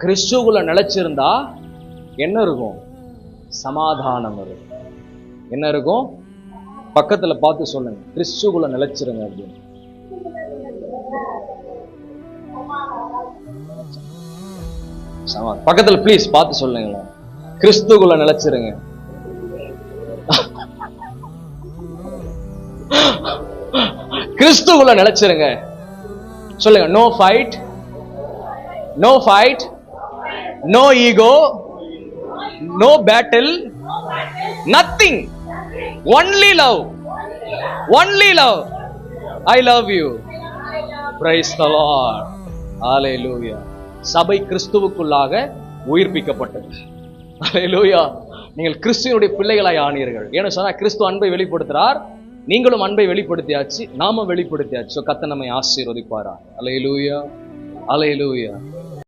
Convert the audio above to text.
கிறிஸ்துவுக்குள்ள நிலைச்சிருந்தா என்ன இருக்கும்? சமாதானம் இருக்கும். என்ன இருக்கும்? பக்கத்துல பார்த்து சொல்லுங்க, கிறிஸ்துவுக்குள்ள நிலைச்சிருங்க அப்படின்னு. பக்கத்துல ப்ளீஸ் பார்த்து சொல்லுங்களேன், கிறிஸ்துவுக்குள்ள நிலைச்சிருங்க. கிறிஸ்துவுக்குள்ள நிலைச்சிருங்க. சொல்லுங்க, no fight, no fight, no ego, no battle, nothing, only love, only love. I love you. Praise the Lord. Hallelujah. சபை கிறிஸ்துவுக்குள்ளாக உயிர்ப்பிக்கப்பட்டது. Hallelujah. நீங்கள் கிறிஸ்துவினுடைய பிள்ளைகளாய் ஆனீர்கள். ஏன்னு சொன்னா கிறிஸ்து அன்பை வெளிப்படுத்துறார், நீங்களும் அன்பை வெளிப்படுத்தியாச்சு, நாமும் வெளிப்படுத்தியாச்சு. கர்த்தர் நம்மை ஆசீர்வதிப்பாரா. Hallelujah. Hallelujah.